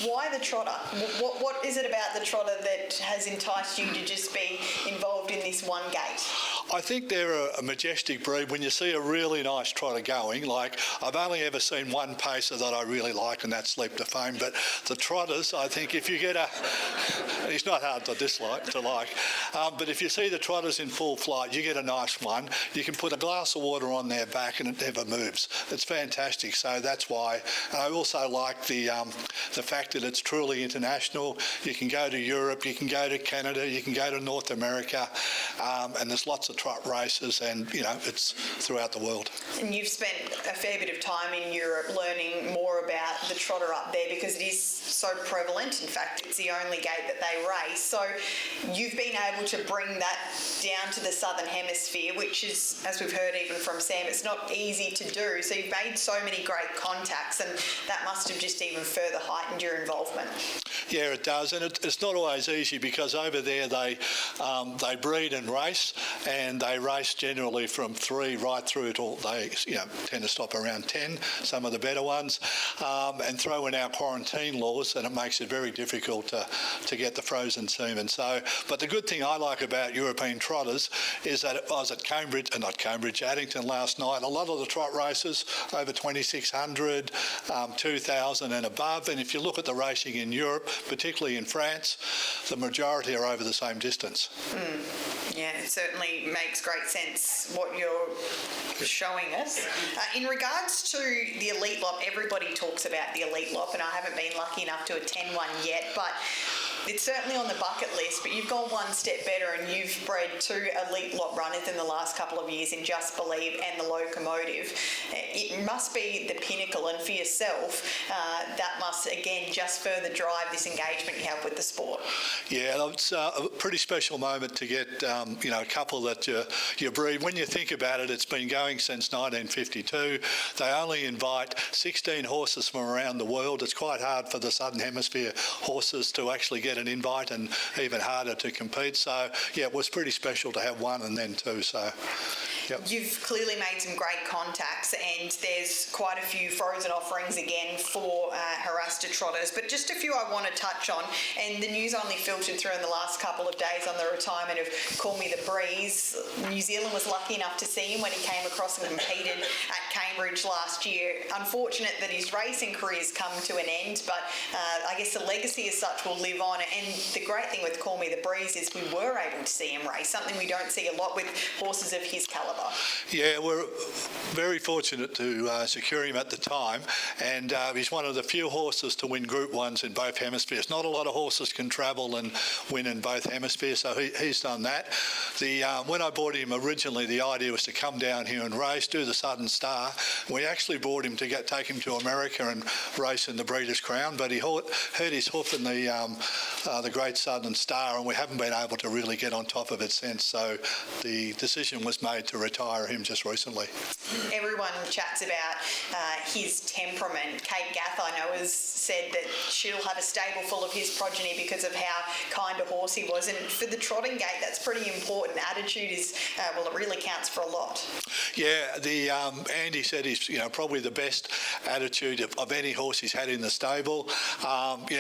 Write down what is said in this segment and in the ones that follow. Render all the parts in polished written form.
Why the trotter? What is it about the trotter that has enticed you to just be involved in this one gate? I think they're a majestic breed. When you see a really nice trotter going, like I've only ever seen one pacer that I really like, and that's Leap to Fame. But the trotters, I think if you get he's not hard to like, but if you see the trotters in full flight, you get a nice one. You can put a glass of water on their back and it never moves. It's fantastic. So that's why. And I also like the fact that it's truly international. You can go to Europe, you can go to Canada, you can go to North America, and there's lots of trot races, and it's throughout the world. And you've spent a fair bit of time in Europe learning more about the trotter up there because it is so prevalent. In fact, it's the only gate that they race. So you've been able to bring that down to the Southern Hemisphere, which is, as we've heard even from Sam, it's not easy to do. So you've made so many great contacts, and that must have just even further heightened your involvement. Yeah, it does, and it's not always easy because over there they breed and race, and they race generally from 3 right through to they tend to stop around 10. Some of the better ones, and throw in our quarantine laws, and it makes it very difficult to get the frozen semen. So, but the good thing I like about European trotters is that I was at Addington last night. A lot of the trot races over 2,600, 2,000 and above, and if you look at the racing in Europe, particularly in France, the majority are over the same distance. Yeah, it certainly makes great sense what you're showing us. In regards to the elite lop, everybody talks about the elite lop, and I haven't been lucky enough to attend one yet, but it's certainly on the bucket list. But you've gone one step better, and you've bred 2 elite lop runners in the last couple of years in Just Believe and the Locomotive. It must be the pinnacle, and for yourself, that must again just further drive this engagement you have with the sport. Yeah, it's a pretty special moment to get a couple that you breed. When you think about it, it's been going since 1952. They only invite 16 horses from around the world. It's quite hard for the Southern Hemisphere horses to actually get an invite, and even harder to compete. So yeah, it was pretty special to have 1 and then 2. So yep. You've clearly made some great contacts, and there's quite a few frozen offerings again for Haras to Trotters, but just a few I want to touch on. And the news only filtered through in the last couple of days on the retirement of Call Me the Breeze. New Zealand was lucky enough to see him when he came across and competed at Cambridge last year. Unfortunate that his racing career's come to an end, but I guess the legacy as such will live on. And the great thing with Call Me the Breeze is we were able to see him race, something we don't see a lot with horses of his calibre. Yeah, we're very fortunate to secure him at the time, and he's one of the few horses to win Group 1s in both hemispheres. Not a lot of horses can travel and win in both hemispheres, so he's done that. When I bought him originally, the idea was to come down here and race, do the Southern Star. We actually brought him to take him to America and race in the Breeders' Crown, but he hurt his hoof in the Great Southern Star, and we haven't been able to really get on top of it since. So the decision was made to retire him just recently. Everyone chats about his temperament. Kate Gath, I know, has said that she'll have a stable full of his progeny because of how kind a horse he was. And for the trotting gate, that's pretty important. Attitude is, it really counts for a lot. Yeah, Andy said he's probably the best attitude of any horse he's had in the stable. And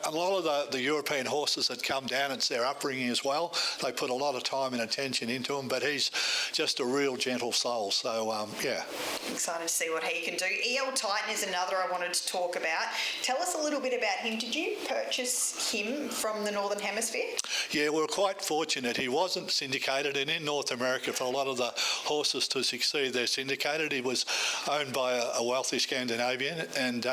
a lot of the European horses that come down, it's their upbringing as well. They put a lot of time and attention into him, but he's just a real gentle soul. So, yeah. Excited to see what he can do. EL Titan is another I wanted to talk about. Tell us a little bit about him. Did you purchase him from the Northern Hemisphere? Yeah, we're quite fortunate. He wasn't syndicated, and in North America, for a lot of the horses to succeed, they're syndicated. He was owned by a wealthy Scandinavian, and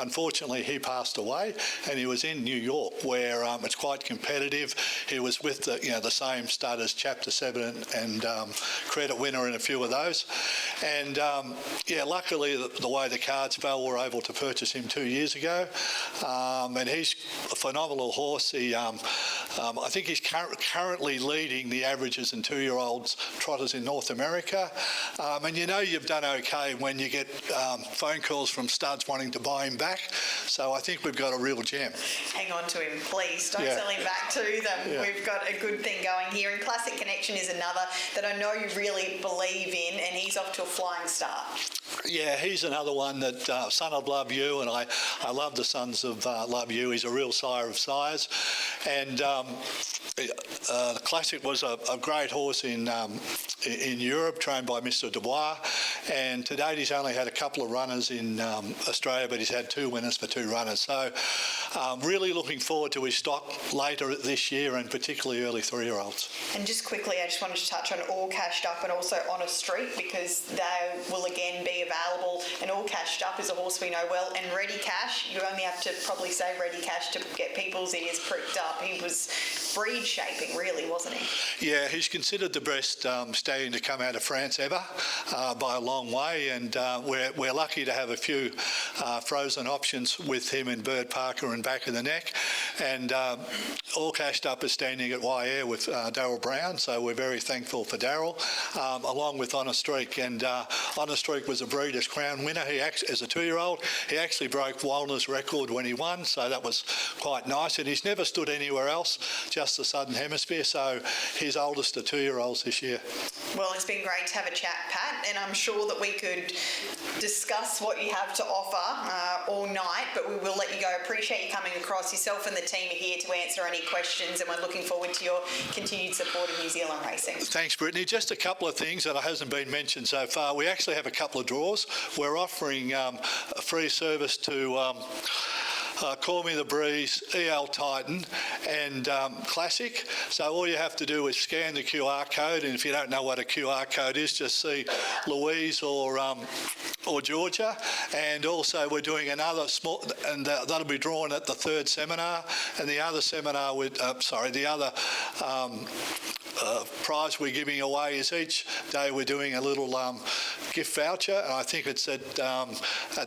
unfortunately he passed away, and he was in New York, where it's quite competitive. He was with the same stud as Chapter 7 and Credit Winner and a few of those. And luckily the way the cards fell, we were able to purchase him 2 years ago. And he's a phenomenal horse. I think he's currently leading the averages in 2-year-olds trotters in North America. And you've done okay when you get phone calls from studs wanting to buy him back. So I think we've got a real gem. Hang on to him, please. Don't sell him back to them. Yeah. We've got a good thing going here. And Classic Connection is another that I know you really believe in, and he's off to a flying start. Yeah, he's another one that son of Love You, and I love the sons of Love You. He's a real sire of sires, and the Classic was a great horse in Europe, trained by Mr. Dubois, and to date he's only had a couple of runners in Australia, but he's had 2 winners for 2 runners. So really looking forward to his stock later this year, and particularly early 3-year-olds. And just quickly, I just wanted to touch on All Cashed Up and also On a Street, because they will again be available. And All Cashed Up is a horse we know well, and Ready Cash, you only have to probably say Ready Cash to get people's ears pricked up. He was breed shaping, really, wasn't he? Yeah, he's considered the best stallion to come out of France ever by a long way, and we're lucky to have a few frozen options with him in Bird Parker and Back of the Neck, and All Cashed Up is standing at YAir with Darryl Brown, so we're very thankful for Darryl, along with On a Streak. And On a Streak was a Breeders' Crown winner. He as a 2-year-old, he actually broke Walner's record when he won, so that was quite nice. And he's never stood anywhere else, just the Southern Hemisphere, so his oldest are 2-year-olds this year. Well, it's been great to have a chat, Pat, and I'm sure that we could discuss what you have to offer all night, but we will let you go. Appreciate you coming across. Yourself and the team are here to answer any questions, and we're looking forward to your continued support of New Zealand racing. Thanks, Brittany. Just a couple of things that hasn't been mentioned so far. We actually have a couple of draws. We're offering a free service to Call Me the Breeze, EL Titan and Classic. So all you have to do is scan the QR code, and if you don't know what a QR code is, just see Louise or Georgia. And also we're doing another small, and that'll be drawn at the 3rd seminar, and the other seminar with, the other prize we're giving away is each day we're doing a little gift voucher, and I think it's at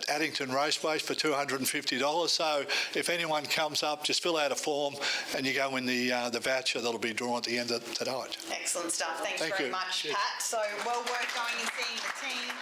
Addington Raceway for $250. So if anyone comes up, just fill out a form and you go in the voucher that'll be drawn at the end of tonight. Excellent stuff. Thanks very much, Pat. So well worth going and seeing the team.